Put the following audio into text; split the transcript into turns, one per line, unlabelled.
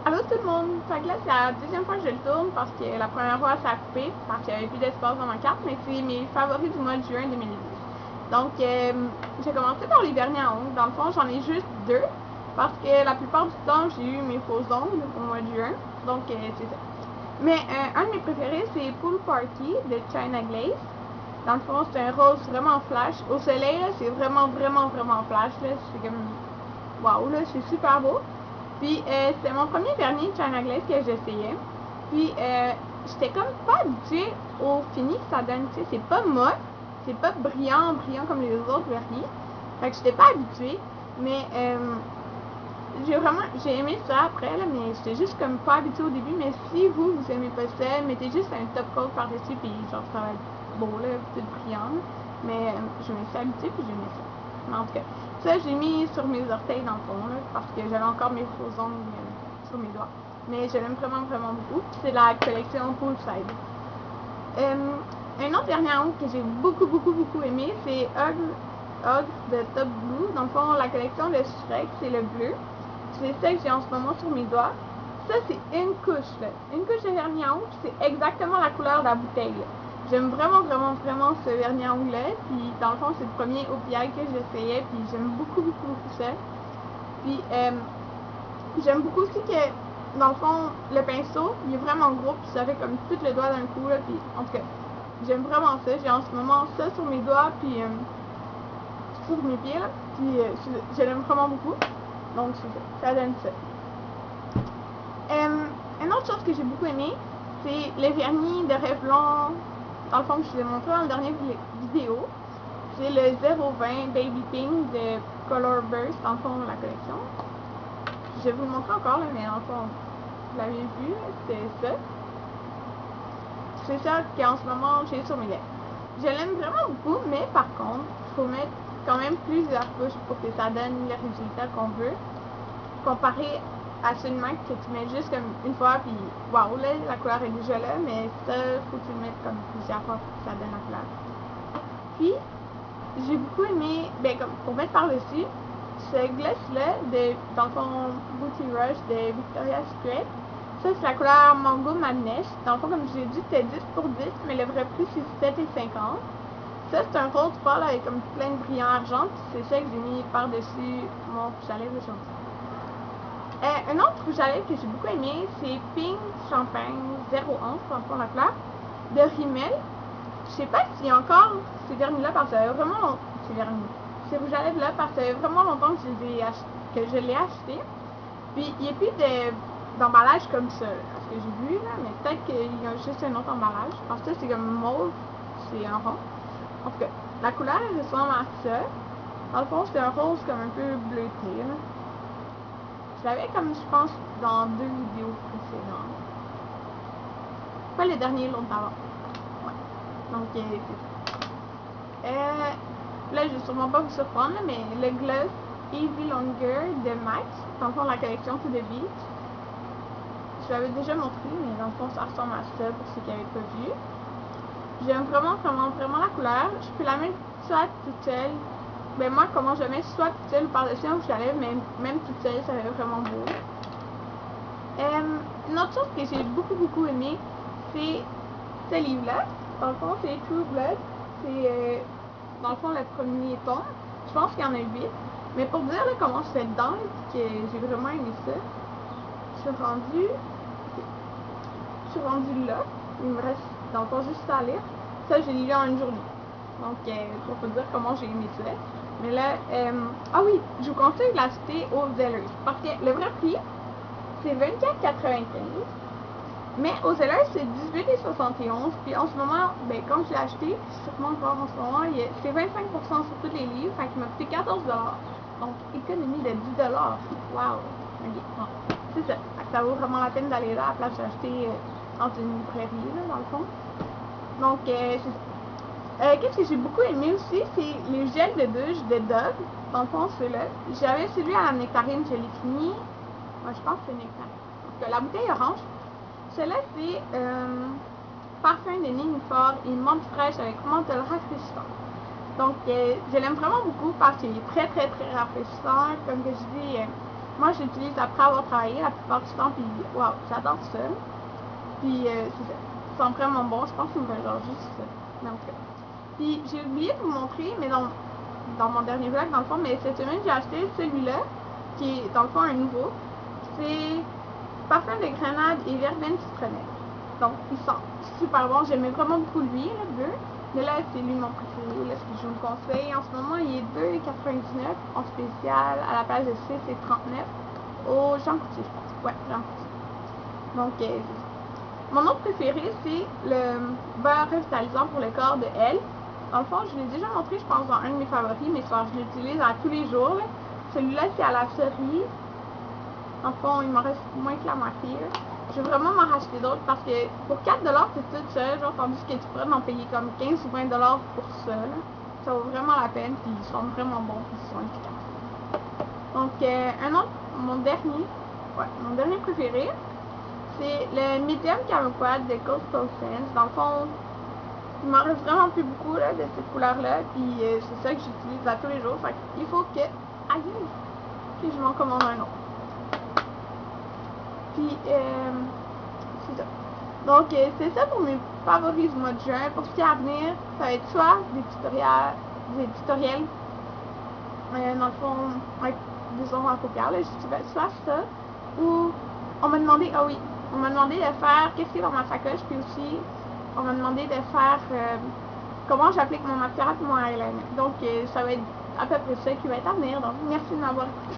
Allô tout le monde! Fait que là, c'est la deuxième fois que je le tourne parce que la première fois, ça a coupé parce qu'il n'y avait plus d'espace dans ma carte, mais c'est mes favoris du mois de juin 2010. Donc, j'ai commencé par les vernis à ongles. Dans le fond, j'en ai juste deux parce que la plupart du temps, j'ai eu mes faux ongles au mois de juin. Donc, c'est ça. Mais un de mes préférés, c'est Pool Party de China Glaze. Dans le fond, c'est un rose vraiment flash. Au soleil, c'est vraiment flash. C'est comme, waouh, là, c'est super beau. Puis c'était mon premier vernis China Glaze que j'essayais. Puis j'étais comme pas habituée au fini que ça donne. Tu sais, c'est pas moche, c'est pas brillant comme les autres vernis. Fait que j'étais pas habituée. Mais j'ai aimé ça après, là, mais j'étais juste comme pas habituée au début. Mais si vous aimez pas ça, mettez juste un top coat par-dessus, puis genre ça va être beau, là, tout brillant. Mais je me suis habituée, puis j'aimais ça. Mais en tout cas, ça j'ai mis sur mes orteils dans le fond, là, parce que j'avais encore mes faux ongles sur mes doigts. Mais je l'aime vraiment beaucoup. C'est la collection Poolside. Un autre vernis à ongles que j'ai beaucoup aimé, c'est Hug de Top Blue. Dans le fond, la collection de Shrek, c'est le bleu. C'est ça que j'ai en ce moment sur mes doigts. Ça, c'est une couche, là. Une couche de vernis à ongles, c'est exactement la couleur de la bouteille, là. J'aime vraiment ce vernis à ongles là. Puis dans le fond, c'est le premier OPI que j'essayais. Puis j'aime beaucoup ça. Puis j'aime beaucoup aussi que dans le fond, le pinceau, il est vraiment gros. Puis ça fait comme tout le doigt d'un coup là. Puis en tout cas, j'aime vraiment ça. J'ai en ce moment ça sur mes doigts. Puis sur mes pieds là. Puis je l'aime vraiment beaucoup. Donc ça donne ça. Une autre chose que j'ai beaucoup aimé, c'est le vernis de Revlon. Dans le fond, que je vous ai montré dans la dernière vidéo. C'est le 020 Baby Pink de Color Burst, dans le fond, de la collection. Je vais vous le montrer encore, là, mais dans le fond, vous l'avez vu, c'est ça. C'est ça qu'en ce moment, j'ai sur mes lèvres. Je l'aime vraiment beaucoup, mais par contre, il faut mettre quand même plusieurs couches pour que ça donne le résultat qu'on veut. Comparé à seulement que tu mets juste comme une fois, puis waouh, là, la couleur est déjà là, mais ça, faut que tu le mettes comme plusieurs fois pour que ça donne la couleur. Puis, j'ai beaucoup aimé, comme pour mettre par-dessus, ce gloss-là, dans le fond, Booty Rush de Victoria's Secret. Ça, c'est la couleur Mango Madness. Dans le fond, comme je l'ai dit, c'était 10 pour 10, mais le vrai prix, c'est 7,50. Ça, c'est un rose pâle avec comme plein de brillants argent, puis c'est ça que j'ai mis par-dessus mon rouge à lèvres aujourd'hui. Un autre rouge à lèvres que j'ai beaucoup aimé, c'est Pink Champagne 011, dans le fond, la couleur, de Rimmel. Je sais pas s'il y a encore ces vernis-là, parce que ça fait vraiment longtemps. Ces rouges à lèvres-là, parce que ça fait vraiment longtemps que je l'ai acheté. Puis, il n'y a plus d'emballage comme ça, à ce que j'ai vu, là, mais peut-être qu'il y a juste un autre emballage. Parce que c'est comme mauve, c'est un rond. En tout cas, la couleur ressemble à ça. Dans le fond, c'est un rose comme un peu bleuté, là. Je l'avais comme, je pense, dans 2 vidéos précédentes. Pas le dernier, l'autre d'avant. Ouais. Donc, c'est ça. Là, je vais sûrement pas vous surprendre, mais le gloss Easy Longer de MAC, dans le fond, la collection To The Beach. Je l'avais déjà montré, mais dans le fond, ça ressemble à ça pour ceux qui n'avaient pas vu. J'aime vraiment la couleur. Je peux la mettre soit toute seule. Ben moi, comment je mets soit toute seule ou par-dessus un rouge à lèvres, mais même toute seule, ça fait vraiment beau. Une autre chose que j'ai beaucoup aimé, c'est ce livre-là. Dans le fond, c'est True Blood. C'est, dans le fond, le premier tome. Je pense qu'il y en a 8. Mais pour dire là, comment je fais dedans, que j'ai vraiment aimé ça, je suis rendue là. Il me reste, dans le fond, juste ça à lire. Ça, j'ai lu en une journée. Donc, pour vous dire comment j'ai aimé ça. Mais là, ah oui, je vous conseille de l'acheter aux Zellers. Parce que le vrai prix, c'est 24,95. Mais aux Zellers, c'est 18,71. Puis en ce moment, comme je l'ai acheté, sûrement encore en ce moment, c'est 25% sur tous les livres. Fait qu'il m'a coûté 14$. Donc, économie de 10$. Wow! Okay. Bon, c'est ça. Ça vaut vraiment la peine d'aller là à la place d'acheter dans une librairie, là, dans le fond. Donc, c'est ça. Qu'est-ce que j'ai beaucoup aimé aussi, c'est les gels de douche de Dove. Dans le fond, ceux-là. J'avais celui à la nectarine, je l'ai fini. Moi, je pense que c'est nectarine. Donc, la bouteille orange. Celui-là, c'est parfum de Nénuphar et menthe fraîche avec menthol rafraîchissant. Donc, je l'aime vraiment beaucoup parce qu'il est très rafraîchissant. Comme que je dis, moi, je l'utilise après avoir travaillé la plupart du temps, puis waouh, j'adore ça. Puis c'est ça. Ils sont vraiment bons, je pense qu'ils me veulent genre juste ça. Donc, puis j'ai oublié de vous montrer, mais dans mon dernier vlog, dans le fond, mais cette semaine, j'ai acheté celui-là, qui est dans le fond un nouveau. C'est parfum de grenade et verveine citronnelle. Donc, il sent super bon. J'aimais vraiment beaucoup lui, le bleu. Mais là, c'est lui mon préféré. Là, ce que je vous le conseille. En ce moment, il est 2,99 en spécial à la place de 6,39 au Jean Coutu, je pense. Ouais, Jean Coutu. Donc, mon autre préféré, c'est le beurre revitalisant pour le corps de Elle. Dans le fond, je l'ai déjà montré, je pense, dans un de mes favoris, mais je l'utilise à tous les jours. Celui-là, c'est à la cerise. En fond, il m'en reste moins que la moitié. Je vais vraiment m'en racheter d'autres parce que pour 4$, c'est tout ça, genre, tandis que tu pourrais m'en payer comme 15 ou 20$ pour ça. Là. Ça vaut vraiment la peine, puis ils sont vraiment bons, puis ils sont efficaces. Donc, mon dernier préféré, c'est le Medium Camouflage de Coastal Scents. Dans le fond, il m'en reste vraiment plus beaucoup là, de cette couleur-là, puis c'est ça que j'utilise à tous les jours. Fait qu'il faut que, que je m'en commande un autre. Puis, c'est ça. Donc, c'est ça pour mes favoris du mois de juin. Pour ce qui est à venir, ça va être soit des tutoriels dans le fond, avec des ongles en paupières, là, soit ça, ou on m'a demandé, on m'a demandé de faire qu'est-ce qui est dans ma sacoche, puis aussi, on m'a demandé de faire comment j'applique mon mascara et mon eyeliner. Donc, ça va être à peu près ça qui va être à venir. Donc, merci de m'avoir écouté.